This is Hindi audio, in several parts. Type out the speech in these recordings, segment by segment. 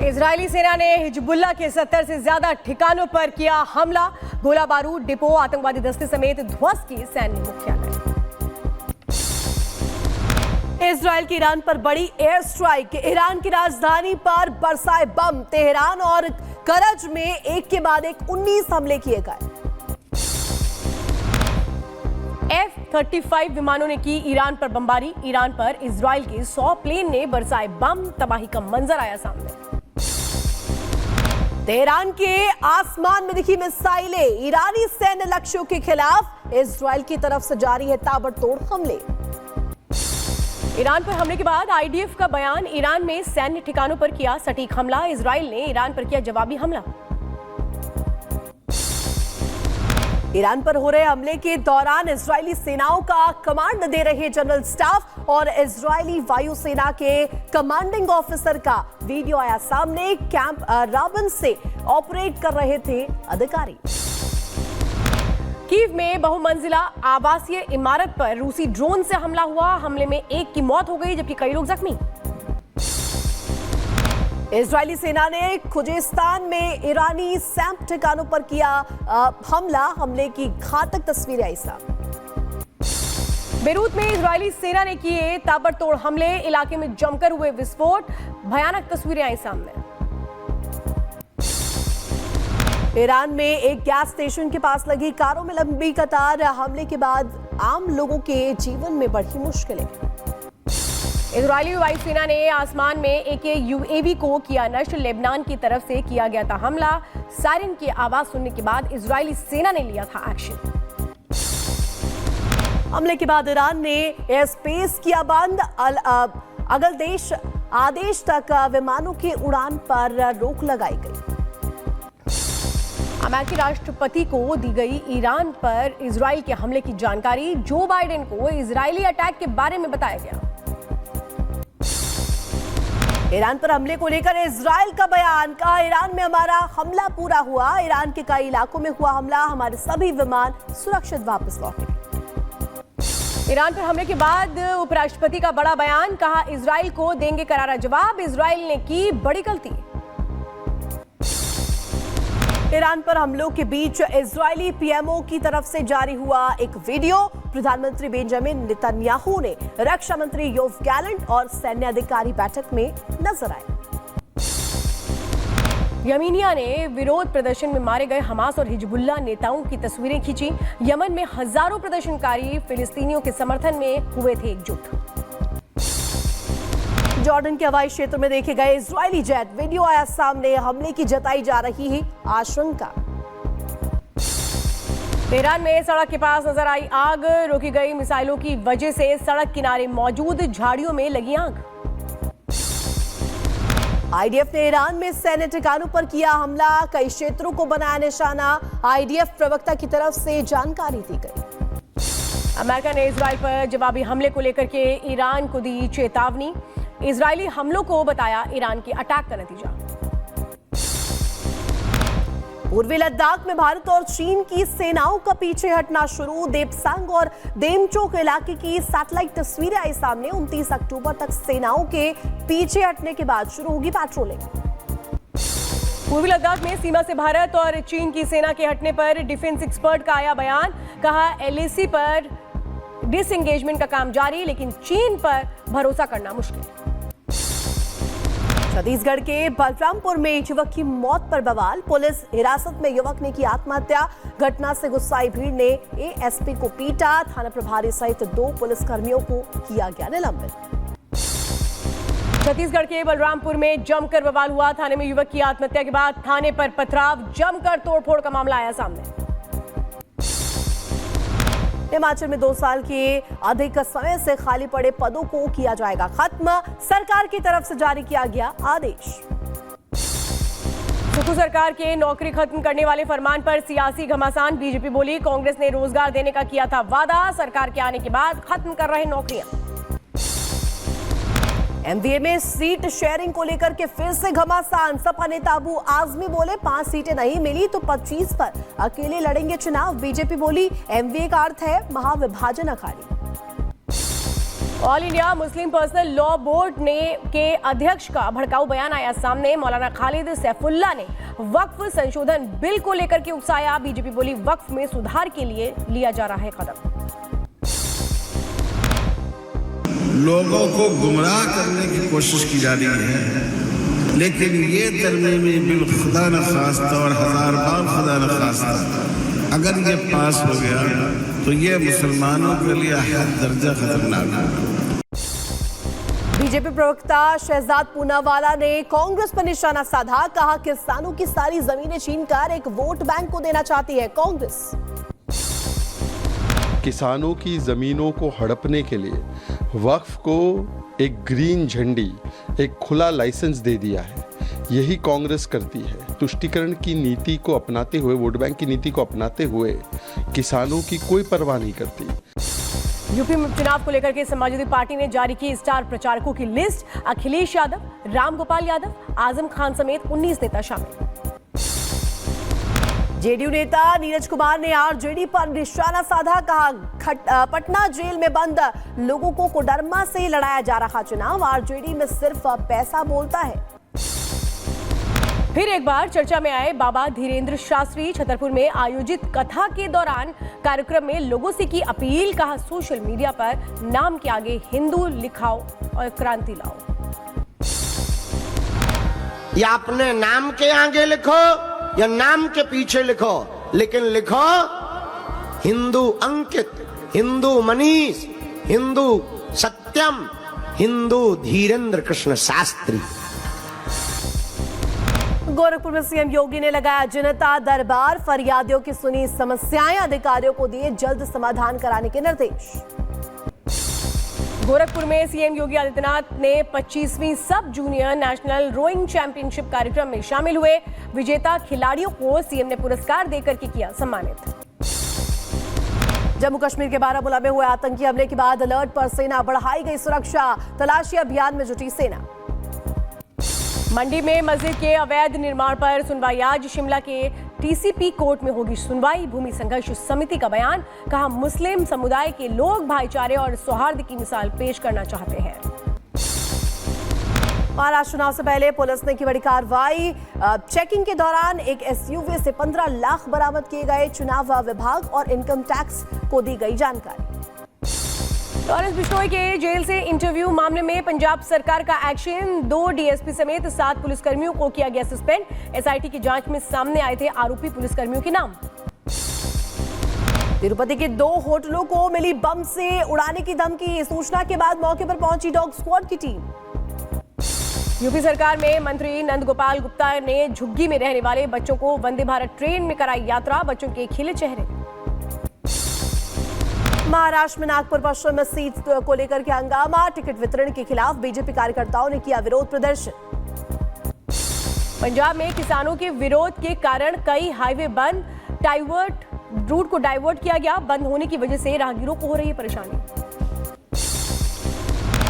इजरायली सेना ने हिजबुल्लाह के 70 से ज्यादा ठिकानों पर किया हमला। गोला बारूद, डिपो, आतंकवादी दस्ते समेत ध्वस्त की सैन्य मुख्यालय। इजरायल की ईरान पर बड़ी एयर स्ट्राइक। ईरान की राजधानी पर बरसाए बम। तेहरान और करज में एक के बाद एक 19 हमले किए गए। F-35 विमानों ने की ईरान पर बमबारी। ईरान पर इजरायल के 100 प्लेन ने बरसाए बम। तबाही का मंजर आया सामने। तेहरान के आसमान में दिखी मिसाइलें। ईरानी सैन्य लक्ष्यों के खिलाफ इजरायल की तरफ से जारी है ताबड़तोड़ हमले। ईरान पर हमले के बाद आईडीएफ का बयान। ईरान में सैन्य ठिकानों पर किया सटीक हमला। इजरायल ने ईरान पर किया जवाबी हमला। ईरान पर हो रहे हमले के दौरान इजरायली सेनाओं का कमांड दे रहे जनरल स्टाफ और इजरायली वायुसेना के कमांडिंग ऑफिसर का वीडियो आया सामने। कैंप राबन से ऑपरेट कर रहे थे अधिकारी। कीव में बहुमंजिला आवासीय इमारत पर रूसी ड्रोन से हमला हुआ। हमले में एक की मौत हो गई जबकि कई लोग जख्मी। इजरायली सेना ने खुजेस्तान में ईरानी सैन्य ठिकानों पर किया हमला। हमले की घातक तस्वीरें आई सामने। बेरूत में इजरायली सेना ने किए ताबड़तोड़ हमले। इलाके में जमकर हुए विस्फोट। भयानक तस्वीरें आई सामने। ईरान में एक गैस स्टेशन के पास लगी कारों में लंबी कतार। हमले के बाद आम लोगों के जीवन में बढ़ी मुश्किलें। इजरायली वायुसेना ने आसमान में एक यूएवी को किया नष्ट। लेबनान की तरफ से किया गया था हमला। सायरन की आवाज सुनने के बाद इजरायली सेना ने लिया था एक्शन। हमले के बाद ईरान ने एयर स्पेस किया बंद। अगल देश आदेश तक विमानों की उड़ान पर रोक लगाई गई। अमेरिकी राष्ट्रपति को दी गई ईरान पर इजरायल के हमले की जानकारी। जो बाइडेन को इजरायली अटैक के बारे में बताया गया। ईरान पर हमले को लेकर इजरायल का बयान। कहा, ईरान में हमारा हमला पूरा हुआ। ईरान के कई इलाकों में हुआ हमला। हमारे सभी विमान सुरक्षित वापस लौटे। ईरान पर हमले के बाद उपराष्ट्रपति का बड़ा बयान। कहा, इजरायल को देंगे करारा जवाब। इजरायल ने की बड़ी गलती। ईरान पर हमलों के बीच इजरायली पीएमओ की तरफ से जारी हुआ एक वीडियो। प्रधानमंत्री बेंजामिन नेतन्याहू ने रक्षा मंत्री योव गैलेंट और सैन्य अधिकारी बैठक में नजर आए। यमीनिया ने विरोध प्रदर्शन में मारे गए हमास और हिजबुल्लाह नेताओं की तस्वीरें खींची। यमन में हजारों प्रदर्शनकारी फिलिस्तीनियों के समर्थन में हुए थे एकजुट। जॉर्डन के हवाई क्षेत्र में देखे गए इजरायली जेट। वीडियो आया सामने। हमले की जताई जा रही है आशंका। तेहरान में सड़क के पास नजर आई आग। रोकी गई मिसाइलों की वजह से सड़क किनारे मौजूद झाड़ियों में लगी आग। आईडीएफ ने ईरान में सैन्य ठिकानों पर किया हमला। कई क्षेत्रों को बनाया निशाना। आईडीएफ प्रवक्ता की तरफ से जानकारी दी गई। अमेरिका ने इजरायल पर जवाबी हमले को लेकर के ईरान को दी चेतावनी। इजरायली हमलों को बताया ईरान की अटैक का नतीजा। पूर्वी लद्दाख में भारत और चीन की सेनाओं का पीछे हटना शुरू। देपसांग और देमचोक इलाके की सैटेलाइट तस्वीरें आई सामने। 29 अक्टूबर तक सेनाओं के पीछे हटने के बाद शुरू होगी पेट्रोलिंग। पूर्वी लद्दाख में सीमा से भारत और चीन की सेना के हटने पर डिफेंस एक्सपर्ट का आया बयान। कहा, एलएसी पर डिसएंगेजमेंट का काम जारी, लेकिन चीन पर भरोसा करना मुश्किल। छत्तीसगढ़ के बलरामपुर में युवक की मौत पर बवाल। पुलिस हिरासत में युवक ने की आत्महत्या। घटना से गुस्साई भीड़ ने एएसपी को पीटा। थाना प्रभारी सहित 2 पुलिसकर्मियों को किया गया निलंबित। छत्तीसगढ़ के बलरामपुर में जमकर बवाल हुआ। थाने में युवक की आत्महत्या के बाद थाने पर पथराव। जमकर तोड़फोड़ का मामला आया सामने। हिमाचल में 2 साल के अधिक समय से खाली पड़े पदों को किया जाएगा खत्म। सरकार की तरफ से जारी किया गया आदेश। सुक्खू सरकार के नौकरी खत्म करने वाले फरमान पर सियासी घमासान। बीजेपी बोली, कांग्रेस ने रोजगार देने का किया था वादा। सरकार के आने के बाद खत्म कर रहे नौकरियां। एमवीए में सीट शेयरिंग को लेकर के फिर से घमासान। सपा नेता अबू आजमी बोले, 5 सीटें नहीं मिली तो 25 पर अकेले लड़ेंगे चुनाव। बीजेपी बोली, एमवीए का अर्थ है महाविभाजन अखाड़ी। All India Muslim Personal Law Board के अध्यक्ष का भड़काऊ बयान आया सामने। मौलाना खालिद सैफुल्लाह ने वक्फ संशोधन बिल को लेकर के उकसाया। बीजेपी बोली वक्फ में सुधार के लिए लिया जा रहा है कदम। लोगों को गुमराह करने की कोशिश की जा रही है, लेकिन ये तरमीमी बिल खुदा न खास्ता और हजार बार खुदा न खास्ता अगर ये पास हो गया तो ये मुसलमानों के लिए हद दर्जा खतरनाक है। बीजेपी प्रवक्ता शहजाद पूनावाला ने कांग्रेस पर निशाना साधा। कहा किसानों की सारी जमीनें छीनकर एक वोट बैंक को देना चाहती है कांग्रेस। किसानों की जमीनों को हड़पने के लिए वक्फ को एक ग्रीन झंडी, एक खुला लाइसेंस दे दिया है। यही कांग्रेस करती है। तुष्टीकरण की नीति को अपनाते हुए, वोट बैंक की नीति को अपनाते हुए किसानों की कोई परवाह नहीं करती। यूपी में चुनाव को लेकर के समाजवादी पार्टी ने जारी की स्टार प्रचारकों की लिस्ट। अखिलेश यादव, रामगोपाल यादव, आजम खान समेत 19 नेता शामिल। जेडीयू नेता नीरज कुमार ने आरजेडी पर निशाना साधा। कहा पटना जेल में बंद लोगों को कोडरमा से लड़ाया जा रहा चुनाव। आरजेडी में सिर्फ पैसा बोलता है। फिर एक बार चर्चा में आए बाबा धीरेन्द्र शास्त्री। छतरपुर में आयोजित कथा के दौरान कार्यक्रम में लोगों से की अपील। कहा सोशल मीडिया पर नाम के आगे हिंदू लिखाओ और क्रांति लाओ। या अपने नाम के आगे लिखो या नाम के पीछे लिखो, लेकिन लिखो हिंदू अंकित, हिंदू मनीष, हिंदू सत्यम, हिंदू धीरेन्द्र कृष्ण शास्त्री। गोरखपुर में सीएम योगी ने लगाया जनता दरबार। फरियादियों की सुनी समस्याएं, अधिकारियों को दिए जल्द समाधान कराने के निर्देश। गोरखपुर में सीएम योगी आदित्यनाथ ने 25वीं सब जूनियर नेशनल रोइंग चैंपियनशिप कार्यक्रम में शामिल हुए। विजेता खिलाड़ियों को सीएम ने पुरस्कार देकर के किया सम्मानित। जम्मू कश्मीर के बारामूला में हुए आतंकी हमले के बाद अलर्ट पर सेना, बढ़ाई गई सुरक्षा। तलाशी अभियान में जुटी सेना। मंडी में मस्जिद के अवैध निर्माण पर सुनवाई आज। शिमला के टीसीपी कोर्ट में होगी सुनवाई। भूमि संघर्ष समिति का बयान। कहा मुस्लिम समुदाय के लोग भाईचारे और सौहार्द की मिसाल पेश करना चाहते हैं। महाराष्ट्र चुनाव से पहले पुलिस ने की बड़ी कार्रवाई। चेकिंग के दौरान एक एसयूवी से 15 लाख बरामद किए गए। चुनाव विभाग और इनकम टैक्स को दी गई जानकारी। लॉरेंस बिश्नोई के जेल से इंटरव्यू मामले में पंजाब सरकार का एक्शन। 2 डीएसपी समेत 7 पुलिसकर्मियों को किया गया सस्पेंड। एसआईटी की जांच में सामने आए थे आरोपी पुलिसकर्मियों के नाम। तिरुपति के 2 होटलों को मिली बम से उड़ाने की धमकी। सूचना के बाद मौके पर पहुंची डॉग स्क्वाड की टीम। यूपी सरकार में मंत्री नंद गोपाल गुप्ता ने झुग्गी में रहने वाले बच्चों को वंदे भारत ट्रेन में कराई यात्रा। बच्चों के खिले चेहरे। महाराष्ट्र में नागपुर पश्चिम में सीट को लेकर के हंगामा। टिकट वितरण के खिलाफ बीजेपी कार्यकर्ताओं ने किया विरोध प्रदर्शन। पंजाब में किसानों के विरोध के कारण कई हाईवे बंद। रूट को डाइवर्ट किया गया। बंद होने की वजह से राहगीरों को हो रही है परेशानी।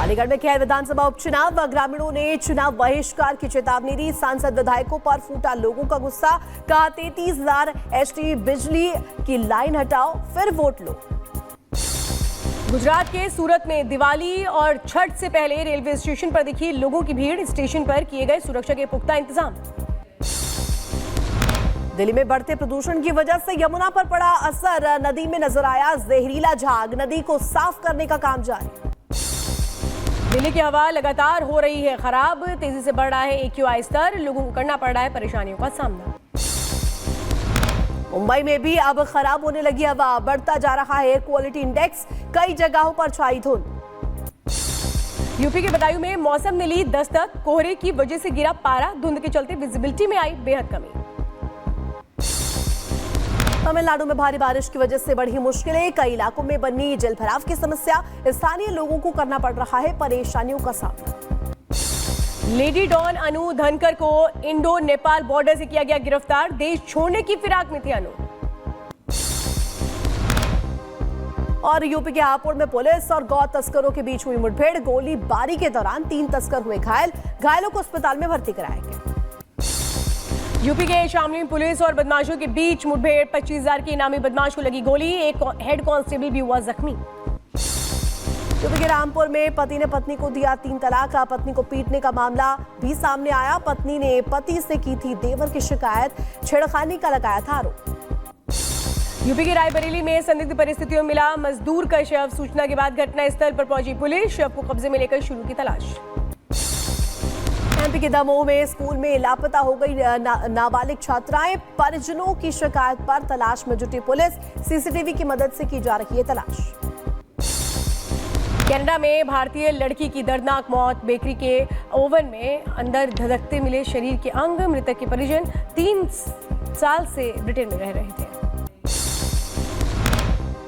अलीगढ़ में खैर विधानसभा उपचुनाव। ग्रामीणों ने चुनाव बहिष्कार की चेतावनी दी। सांसद विधायकों पर फूटा लोगों का गुस्सा। कहा 33,000 एचटी बिजली की लाइन हटाओ फिर वोट लो। गुजरात के सूरत में दिवाली और छठ से पहले रेलवे स्टेशन पर दिखी लोगों की भीड़। स्टेशन पर किए गए सुरक्षा के पुख्ता इंतजाम। दिल्ली में बढ़ते प्रदूषण की वजह से यमुना पर पड़ा असर। नदी में नजर आया जहरीला झाग। नदी को साफ करने का काम जारी। दिल्ली की हवा लगातार हो रही है खराब। तेजी से बढ़ रहा है AQI स्तर। लोगों को करना पड़ रहा है परेशानियों का सामना। मुंबई में भी अब खराब होने लगी हवा। बढ़ता जा रहा है एयर क्वालिटी इंडेक्स। कई जगहों पर छाई धुंध। यूपी के बदायूं में मौसम ने ली दस्तक। कोहरे की वजह से गिरा पारा। धुंध के चलते विजिबिलिटी में आई बेहद कमी। तमिलनाडु में भारी बारिश की वजह से बढ़ी मुश्किलें। कई इलाकों में बनी जलभराव की समस्या। स्थानीय लोगों को करना पड़ रहा है परेशानियों का सामना। लेडी डॉन अनु धनकर को इंडो नेपाल बॉर्डर से किया गया गिरफ्तार। देश छोड़ने की फिराक में थी अनु। और यूपी के हापुड़ में पुलिस और गौ तस्करों के बीच हुई मुठभेड़। गोलीबारी के दौरान 3 तस्कर हुए घायल। घायलों को अस्पताल में भर्ती कराया गया। यूपी के शामली में पुलिस और बदमाशों के बीच मुठभेड़। 25,000 के इनामी बदमाश को लगी गोली। एक हेड कांस्टेबल भी हुआ जख्मी। यूपी के रामपुर में पति ने पत्नी को दिया 3 तलाक। पत्नी को पीटने का मामला भी सामने आया। पत्नी ने पति से की थी देवर की शिकायत, छेड़खानी का लगाया था आरोप। यूपी के रायबरेली में संदिग्ध परिस्थितियों में मिला मजदूर का शव। सूचना के बाद घटनास्थल पर पहुंची पुलिस, शव को कब्जे में लेकर शुरू की तलाश। एमपी के दमोह में स्कूल में लापता हो गई नाबालिग छात्राएं। परिजनों की शिकायत पर तलाश में जुटी पुलिस, सीसीटीवी की मदद से की जा रही है तलाश। कनाडा में भारतीय लड़की की दर्दनाक मौत। बेकरी के ओवन में अंदर धधकते मिले शरीर के अंग। मृतक के परिजन 3 साल से ब्रिटेन में रह रहे थे।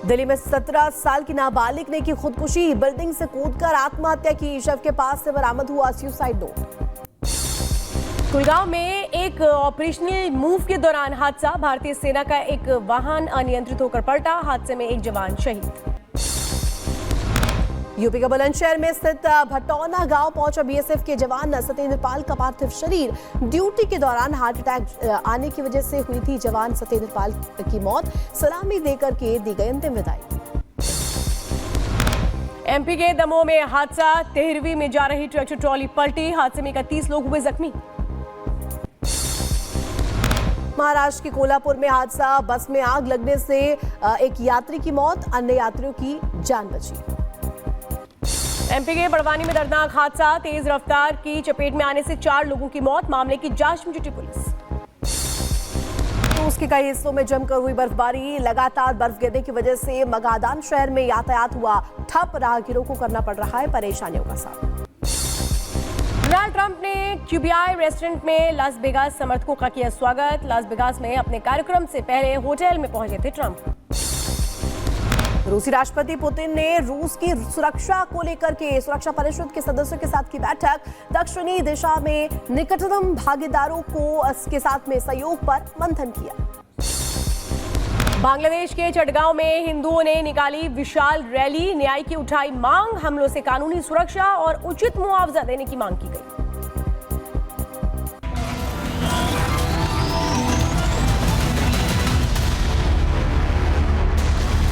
दिल्ली में 17 साल की नाबालिग ने की खुदकुशी। बिल्डिंग से कूदकर आत्महत्या की। शव के पास से बरामद हुआ सुसाइड नोट। कुलगांव में एक ऑपरेशनल मूव के दौरान हादसा। भारतीय सेना का एक वाहन अनियंत्रित होकर पलटा। हादसे में एक जवान शहीद। यूपी के बुलंदशहर में स्थित भटौना गांव पहुंचा बीएसएफ के जवान सत्येंद्र पाल का पार्थिव शरीर। ड्यूटी के दौरान हार्ट अटैक आने की वजह से हुई थी जवान सत्येंद्र पाल की मौत। सलामी देकर के दी गई अंतिम विदाई। एमपी के दमोह में हादसा। तेहरवी में जा रही ट्रैक्टर ट्रॉली पलटी। हादसे में 31 लोग हुए जख्मी। महाराष्ट्र के कोल्हापुर में हादसा। बस में आग लगने से एक यात्री की मौत, अन्य यात्रियों की जान बची। एमपी के बड़वानी में दर्दनाक हादसा। तेज रफ्तार की चपेट में आने से 4 लोगों की मौत। मामले की जांच में जुटी पुलिस। रूस के कई हिस्सों में जमकर हुई बर्फबारी। लगातार बर्फ गिरने की वजह से मगादान शहर में यातायात हुआ ठप। राहगीरों को करना पड़ रहा है परेशानियों का सामना। डोनाल्ड ट्रंप ने क्यूबीआई रेस्टोरेंट में लास वेगास समर्थकों का किया स्वागत। लास वेगास में अपने कार्यक्रम से पहले होटल में पहुंचे थे ट्रंप। रूसी राष्ट्रपति पुतिन ने रूस की सुरक्षा को लेकर के सुरक्षा परिषद के सदस्यों के साथ की बैठक। दक्षिणी दिशा में निकटतम भागीदारों को के साथ में सहयोग पर मंथन किया। बांग्लादेश के चटगांव में हिंदुओं ने निकाली विशाल रैली। न्याय की उठाई मांग। हमलों से कानूनी सुरक्षा और उचित मुआवजा देने की मांग की गई।